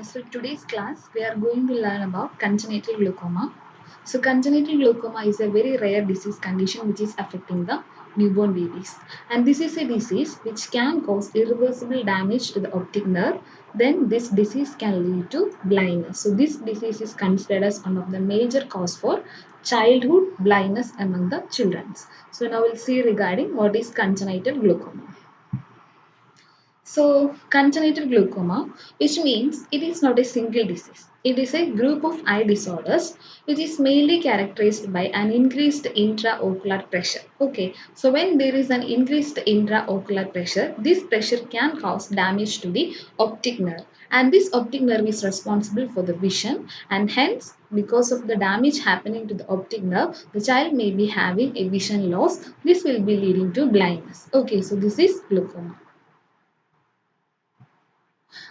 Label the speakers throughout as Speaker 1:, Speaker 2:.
Speaker 1: So today's class we are going to learn about congenital glaucoma. So congenital glaucoma is a very rare disease condition which is affecting the newborn babies, and this is a disease which can cause irreversible damage to the optic nerve. Then this disease can lead to blindness. So this disease is considered as one of the major cause for childhood blindness among the children. So now we'll see regarding what is congenital glaucoma. So, congenital glaucoma, which means it is not a single disease. It is a group of eye disorders which is mainly characterized by an increased intraocular pressure. Okay, so when there is an increased intraocular pressure, this pressure can cause damage to the optic nerve, and this optic nerve is responsible for the vision, and hence because of the damage happening to the optic nerve, the child may be having a vision loss. This will be leading to blindness. Okay, so this is glaucoma.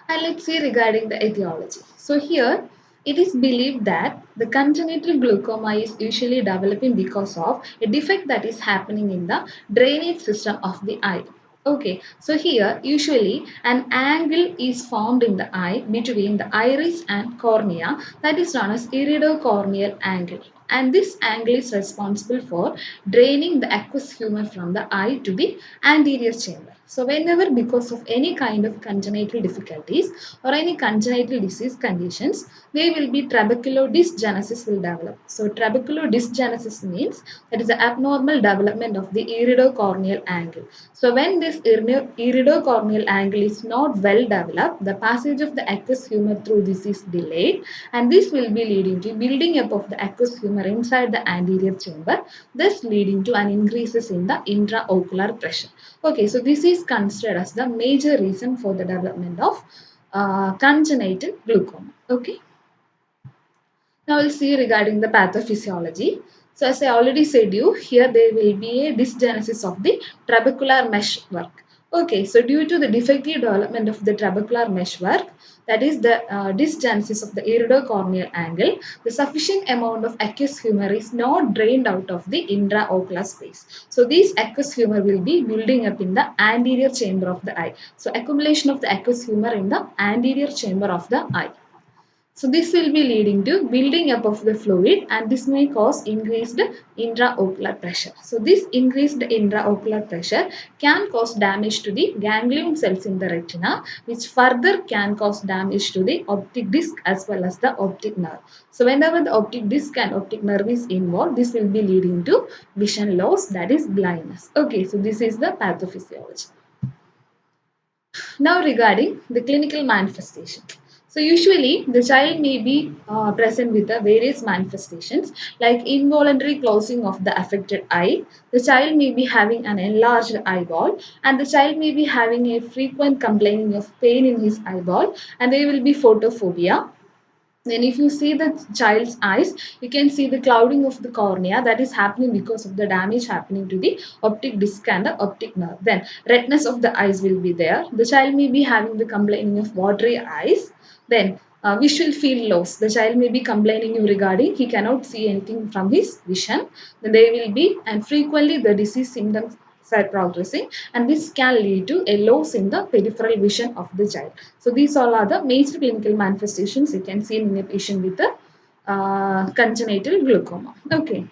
Speaker 1: And let's see regarding the etiology. So here it is believed that the congenital glaucoma is usually developing because of a defect that is happening in the drainage system of the eye. Okay, so here usually an angle is formed in the eye between the iris and cornea, that is known as iridocorneal angle, and this angle is responsible for draining the aqueous humor from the eye to the anterior chamber. So whenever because of any kind of congenital difficulties or any congenital disease conditions, there will be trabeculodysgenesis will develop. So trabeculodysgenesis means that is the abnormal development of the iridocorneal angle. So when this iridocorneal angle is not well developed, the passage of the aqueous humor through this is delayed, and this will be leading to building up of the aqueous humor inside the anterior chamber, thus leading to an increases in the intraocular pressure. Okay, so this is considered as the major reason for the development of congenital glaucoma. Okay. Now we'll see regarding the pathophysiology. So as I already said you, here there will be a dysgenesis of the trabecular meshwork. Okay, so due to the defective development of the trabecular meshwork, that is the dysgenesis of the iridocorneal angle, the sufficient amount of aqueous humor is not drained out of the intraocular space. So this aqueous humor will be building up in the anterior chamber of the eye. So accumulation of the aqueous humor in the anterior chamber of the eye. So this will be leading to building up of the fluid, and this may cause increased intraocular pressure. So this increased intraocular pressure can cause damage to the ganglion cells in the retina, which further can cause damage to the optic disc as well as the optic nerve. So whenever the optic disc and optic nerve is involved, this will be leading to vision loss, that is blindness. Okay, so this is the pathophysiology. Now regarding the clinical manifestation. So usually the child may be present with the various manifestations like involuntary closing of the affected eye. The child may be having an enlarged eyeball, and the child may be having a frequent complaining of pain in his eyeball, and there will be photophobia. Then if you see the child's eyes, you can see the clouding of the cornea that is happening because of the damage happening to the optic disc and the optic nerve. Then redness of the eyes will be there. The child may be having the complaining of watery eyes. Then visual field loss. The child may be complaining you regarding he cannot see anything from his vision. Then there will be, and frequently the disease symptoms are progressing, and this can lead to a loss in the peripheral vision of the child. So these all are the major clinical manifestations you can see in a patient with the congenital glaucoma. Okay.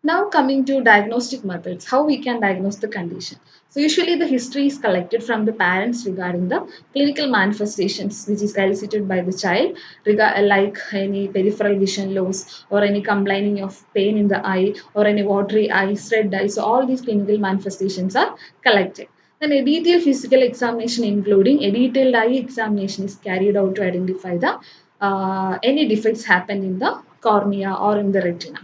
Speaker 1: Now coming to diagnostic methods, how we can diagnose the condition. So usually the history is collected from the parents regarding the clinical manifestations which is elicited by the child, like any peripheral vision loss or any complaining of pain in the eye or any watery eyes, red eyes. So all these clinical manifestations are collected. Then a detailed physical examination including a detailed eye examination is carried out to identify the any defects happen in the cornea or in the retina.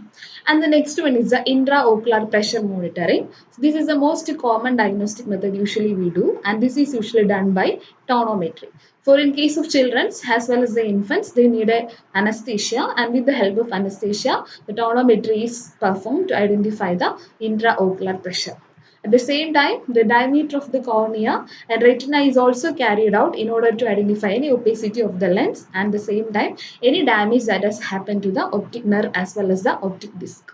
Speaker 1: And the next one is the intraocular pressure monitoring. So this is the most common diagnostic method usually we do, and this is usually done by tonometry. For in case of children as well as the infants, they need a anesthesia, and with the help of anesthesia, the tonometry is performed to identify the intraocular pressure. At the same time, the diameter of the cornea and retina is also carried out in order to identify any opacity of the lens, and at the same time any damage that has happened to the optic nerve as well as the optic disc.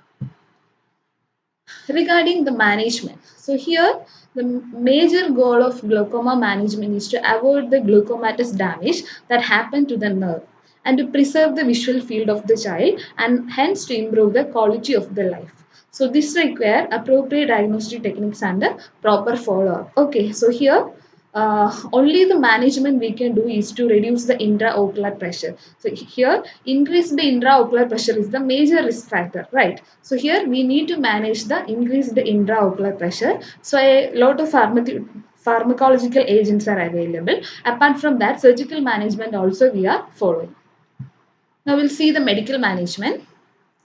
Speaker 1: Regarding the management, so here The major goal of glaucoma management is to avoid the glaucomatous damage that happen to the nerve and to preserve the visual field of the child and hence to improve the quality of the life. So this require appropriate diagnostic techniques and a proper follow-up. Okay, so here only the management we can do is to reduce the intraocular pressure. So here increase the intraocular pressure is the major risk factor, right? So here we need to manage the increase the intraocular pressure. So a lot of pharmacological agents are available. Apart from that, surgical management also we are following. Now we'll see the medical management.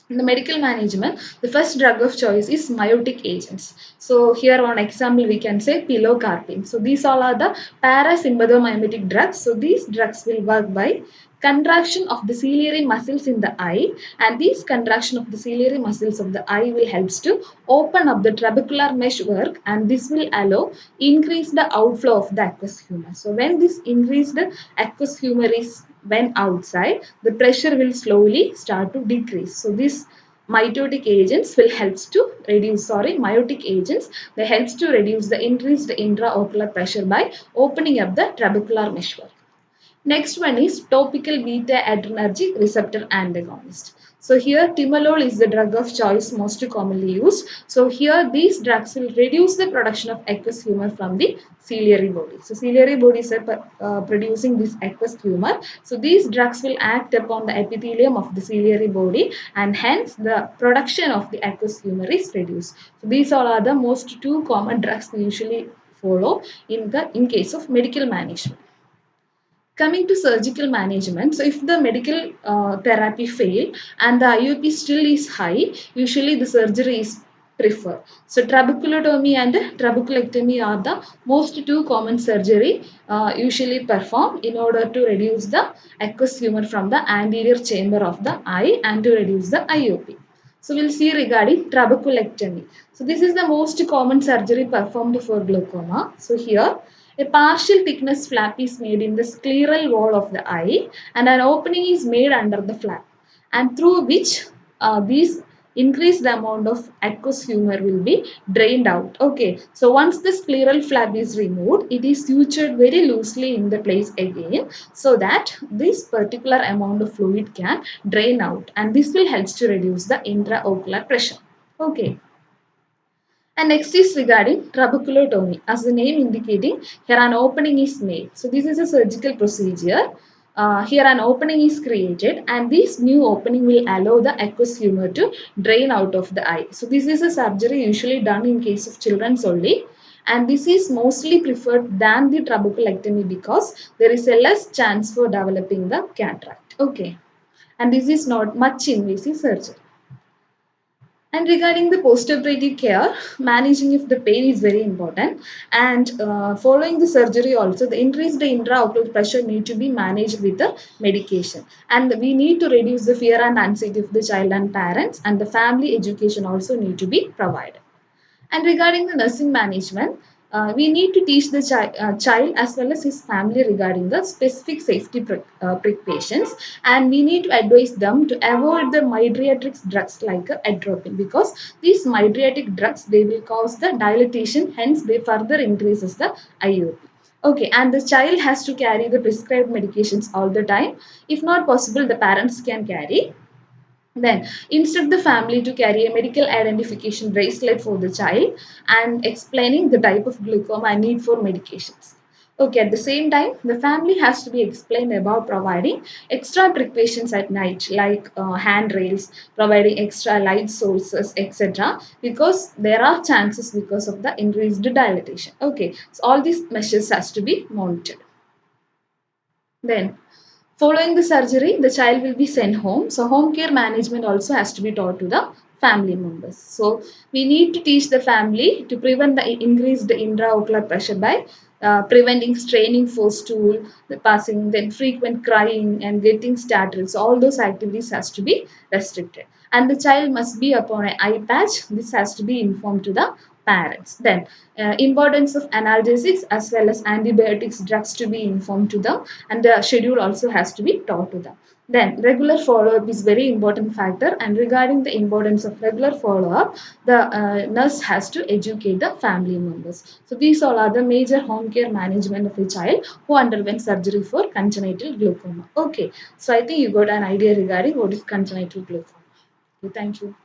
Speaker 1: In the medical management, the first drug of choice is miotic agents. So here on example, we can say pilocarpine. So these all are the parasympathomimetic drugs. So these drugs will work by contraction of the ciliary muscles in the eye, and these contraction of the ciliary muscles of the eye will helps to open up the trabecular meshwork, and this will allow increase the outflow of the aqueous humor. So when this increased aqueous humor is when outside, the pressure will slowly start to decrease. So this mitotic agents will helps to reduce, miotic agents, they helps to reduce the increased intraocular pressure by opening up the trabecular meshwork. Next one is topical beta adrenergic receptor antagonist. So here timolol is the drug of choice most commonly used. So here these drugs will reduce the production of aqueous humor from the ciliary body. So ciliary bodies are producing this aqueous humor. So these drugs will act upon the epithelium of the ciliary body and hence the production of the aqueous humor is reduced. So these all are the most two common drugs we usually follow in case of medical management. Coming to surgical management, so if the medical therapy fail and the IOP still is high, usually the surgery is preferred. So trabeculotomy and trabeculectomy are the most two common surgery usually performed in order to reduce the aqueous humor from the anterior chamber of the eye and to reduce the IOP. So we'll see regarding trabeculectomy. So this is the most common surgery performed for glaucoma. So here a partial thickness flap is made in the scleral wall of the eye and an opening is made under the flap and through which these increase the amount of aqueous humor will be drained out. Okay, so once the scleral flap is removed, it is sutured very loosely in the place again so that this particular amount of fluid can drain out and this will help to reduce the intraocular pressure. Okay. And next is regarding trabeculotomy. As the name indicating, here an opening is made. So this is a surgical procedure. Here an opening is created and this new opening will allow the aqueous humor to drain out of the eye. So this is a surgery usually done in case of children only. And this is mostly preferred than the trabeculectomy because there is a less chance for developing the cataract. Okay. And this is not much invasive surgery. And regarding the post-operative care, managing if the pain is very important. And following the surgery also, the increased intraocular pressure need to be managed with the medication. And we need to reduce the fear and anxiety of the child and parents. And the family education also need to be provided. And regarding the nursing management, we need to teach the child as well as his family regarding the specific safety precautions, and we need to advise them to avoid the mydriatric drugs like atropine because these mydriatic drugs they will cause the dilatation, hence they further increases the IOP. Okay, and the child has to carry the prescribed medications all the time. If not possible, the parents can carry. Then, instruct the family to carry a medical identification bracelet for the child and explaining the type of glaucoma and need for medications. Okay, at the same time, the family has to be explained about providing extra precautions at night, like handrails, providing extra light sources, etc. Because there are chances because of the increased dilatation. Okay, so all these measures has to be monitored. Then, following the surgery, the child will be sent home. So, home care management also has to be taught to the family members. So, we need to teach the family to prevent the increased intraocular pressure by preventing straining for stool, the passing, then frequent crying and getting startled. So, all those activities has to be restricted. And the child must be upon an eye patch. This has to be informed to the parents. Then importance of analgesics as well as antibiotics drugs to be informed to them, and the schedule also has to be taught to them. Then regular follow-up is very important factor, and regarding the importance of regular follow-up, the nurse has to educate the family members. So these all are the major home care management of a child who underwent surgery for congenital glaucoma. Okay, so I think you got an idea regarding what is congenital glaucoma. Okay, thank you.